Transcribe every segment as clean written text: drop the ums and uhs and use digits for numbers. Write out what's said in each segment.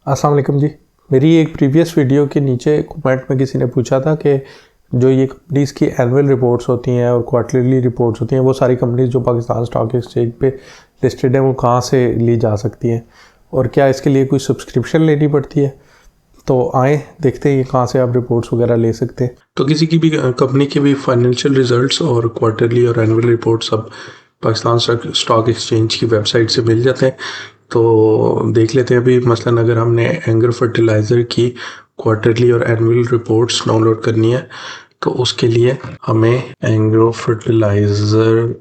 अस्सलाम वालेकुम जी। मेरी एक प्रीवियस वीडियो के नीचे कमेंट में किसी ने पूछा था कि जो ये कंपनीज़ की एनुअल रिपोर्ट्स होती हैं और क्वार्टरली रिपोर्ट्स होती हैं, वो सारी कंपनीज जो पाकिस्तान स्टॉक एक्सचेंज पे लिस्टेड हैं वो कहाँ से ली जा सकती हैं और क्या इसके लिए कोई सब्सक्रिप्शन लेनी पड़ती है। तो आए देखते हैं ये कहाँ से आप रिपोर्ट्स वगैरह ले सकते हैं। तो किसी की भी कंपनी के भी फाइनेंशियल रिजल्ट्स और क्वार्टरली और एनुअल रिपोर्ट्स अब पाकिस्तान स्टॉक एक्सचेंज की वेबसाइट से मिल जाते हैं। तो देख लेते हैं अभी मसलन अगर हमने एंगर फर्टिलाइज़र की क्वार्टरली और एनुअल रिपोर्ट्स डाउनलोड करनी है तो उसके लिए हमें एंग्रो फर्टिलाइज़र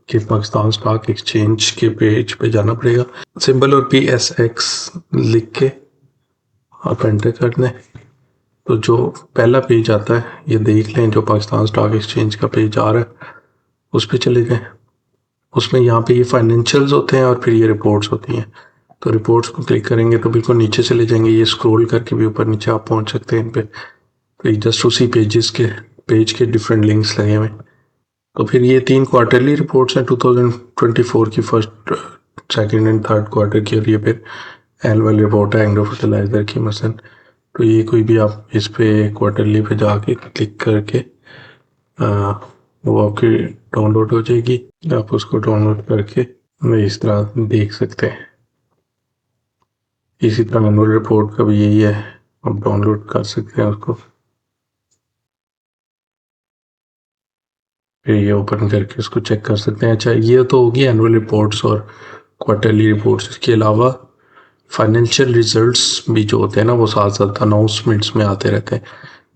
के पाकिस्तान स्टॉक एक्सचेंज के पेज पे जाना पड़ेगा। सिंबल और PSX लिख के आप एंटर कर दें तो जो पहला पेज आता है ये देख लें, जो पाकिस्तान स्टॉक एक्सचेंज का पेज आ रहा है उस पर चले जाएं। उसमें यहाँ पे ये फाइनेंशियल्स होते हैं और फिर ये रिपोर्ट्स होती हैं। तो रिपोर्ट्स को क्लिक करेंगे तो बिल्कुल नीचे चले जाएंगे, ये स्क्रॉल करके भी ऊपर नीचे आप पहुँच सकते हैं इन पे। तो जस्ट उसी पेज के डिफरेंट लिंक्स लगे हुए। तो फिर ये 3 क्वार्टरली रिपोर्ट्स हैं 2024 की, first, second and third quarter की, और ये फिर एनुअल रिपोर्ट है एंग्रो फर्टिलाइज़र की मसलन। तो ये कोई भी आप इस पे क्वार्टरली पे जाके क्लिक करके वो आपकी डाउनलोड हो जाएगी। आप उसको डाउनलोड करके इस तरह देख सकते हैं। इसी तरह एनुअल रिपोर्ट का भी यही है, आप डाउनलोड कर सकते हैं उसको, फिर ये ओपन करके उसको चेक कर सकते हैं। अच्छा, ये तो होगी एनुअल रिपोर्ट्स और क्वार्टरली रिपोर्ट्स। इसके अलावा फाइनेंशियल रिजल्ट्स भी जो होते हैं ना वो साथ साथ अनाउंसमेंट्स में आते रहते हैं।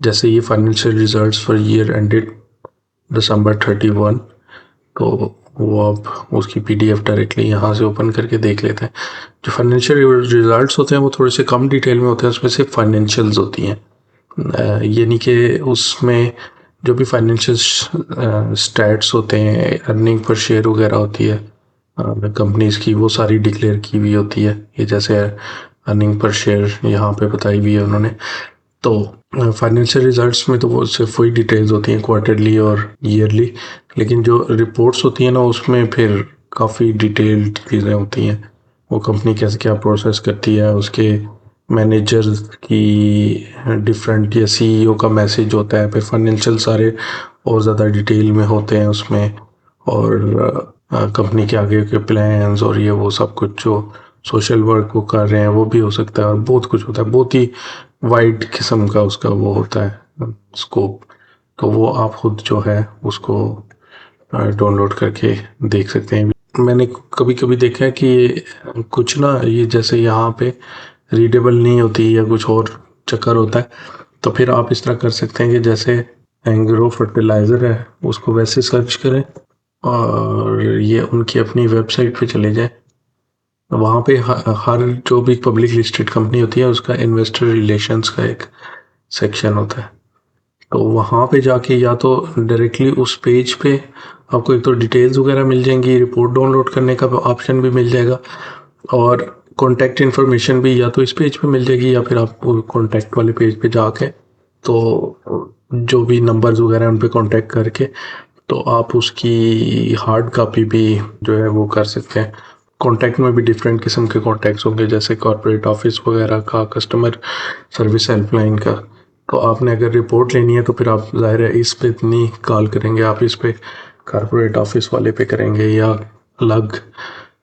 जैसे ये financial results for year ended December 31, तो वो आप उसकी PDF डायरेक्टली यहाँ से ओपन करके देख लेते हैं। जो फाइनेंशियल रिजल्ट्स होते हैं वो थोड़े से कम डिटेल में होते हैं, उसमें से फाइनेंशियल्स होती हैं, यानी कि उसमें जो भी फाइनेंशियल स्टैट्स होते हैं, अर्निंग पर शेयर वगैरह होती है कंपनीज की, वो सारी डिक्लेयर की हुई होती है। ये जैसे अर्निंग पर शेयर यहाँ पे बताई हुई है उन्होंने। तो फाइनेंशियल रिजल्ट्स में तो वो सिर्फ वही डिटेल्स होती हैं क्वार्टरली और ईयरली, लेकिन जो रिपोर्ट्स होती हैं ना उसमें फिर काफ़ी डिटेल्ड चीज़ें होती हैं। वो कंपनी कैसे क्या प्रोसेस करती है, उसके मैनेजर की डिफरेंट या CEO का मैसेज होता है, फिर फाइनेंशियल सारे और ज़्यादा डिटेल में होते हैं उसमें, और कंपनी के आगे के प्लान्स और ये वो सब कुछ, जो सोशल वर्क वो कर रहे हैं वो भी हो सकता है, और बहुत कुछ होता है। बहुत ही वाइड किस्म का उसका वो होता है स्कोप। तो वो आप खुद जो है उसको डाउनलोड करके देख सकते हैं। मैंने कभी कभी देखा है कि कुछ ना ये जैसे यहाँ पे रीडेबल नहीं होती या कुछ और चक्कर होता है, तो फिर आप इस तरह कर सकते हैं कि जैसे एंग्रो फर्टिलाइज़र है उसको वैसे सर्च करें और ये उनकी अपनी वेबसाइट पे चले जाएं। वहाँ पे हर जो भी पब्लिक लिस्टेड कंपनी होती है उसका इन्वेस्टर रिलेशंस का एक सेक्शन होता है। तो वहाँ पे जाके या तो डायरेक्टली उस पेज पे आपको एक तो डिटेल्स वगैरह मिल जाएंगी, रिपोर्ट डाउनलोड करने का ऑप्शन भी मिल जाएगा, और कॉन्टैक्ट इन्फॉर्मेशन भी या तो इस पेज पे मिल जाएगी या फिर आप कॉन्टैक्ट वाले पेज पे जाके तो जो भी नंबर्स वगैरह उन पे कॉन्टैक्ट करके तो आप उसकी हार्ड कॉपी भी जो है वो कर सकते हैं। कॉन्टैक्ट में भी डिफरेंट किस्म के कॉन्टैक्ट्स होंगे, जैसे कॉर्पोरेट ऑफिस वगैरह का, कस्टमर सर्विस हेल्पलाइन का। तो आपने अगर रिपोर्ट लेनी है तो फिर आप ज़ाहिर है इस पे नहीं कॉल करेंगे, आप इस पे कॉर्पोरेट ऑफिस वाले पे करेंगे, या अलग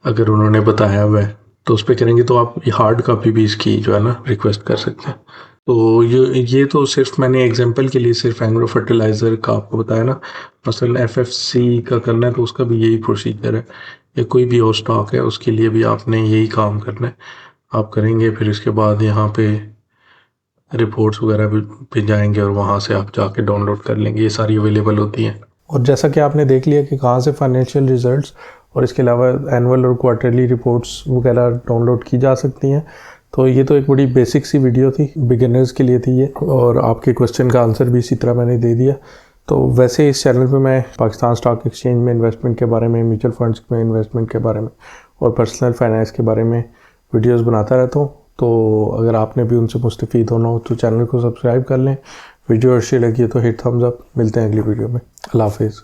अगर उन्होंने बताया हुआ है तो उस पर करेंगे। तो आप हार्ड कॉपी भी इसकी जो है ना रिक्वेस्ट कर सकते हैं। तो ये तो सिर्फ मैंने एग्जांपल के लिए सिर्फ एंग्रो फर्टिलाइज़र का आपको बताया ना। मसलन FFC का करना है तो उसका भी यही प्रोसीजर है, या कोई भी और स्टॉक है उसके लिए भी आपने यही काम करना है। आप करेंगे फिर इसके बाद यहाँ पे रिपोर्ट्स वगैरह भी जाएंगे और वहाँ से आप जाके डाउनलोड कर लेंगे, ये सारी अवेलेबल होती हैं। और जैसा कि आपने देख लिया कि कहाँ से फाइनेंशियल रिजल्ट्स और इसके अलावा एनुअल और क्वार्टरली रिपोर्ट्स वगैरह डाउनलोड की जा सकती हैं। तो ये तो एक बड़ी बेसिक सी वीडियो थी, बिगिनर्स के लिए थी ये, और आपके क्वेश्चन का आंसर भी इसी तरह मैंने दे दिया। तो वैसे इस चैनल पे मैं पाकिस्तान स्टॉक एक्सचेंज में इन्वेस्टमेंट के बारे में, म्यूचुअल फंड्स में इन्वेस्टमेंट के बारे में और पर्सनल फाइनेंस के बारे में वीडियोज़ बनाता रहता हूँ। तो अगर आपने भी उनसे मुस्तफ़ीद होना हो तो चैनल को सब्सक्राइब कर लें। वीडियो अच्छी लगी है तो हिट थम्स अप। मिलते हैं अगली वीडियो में। अल्लाह हाफिज़।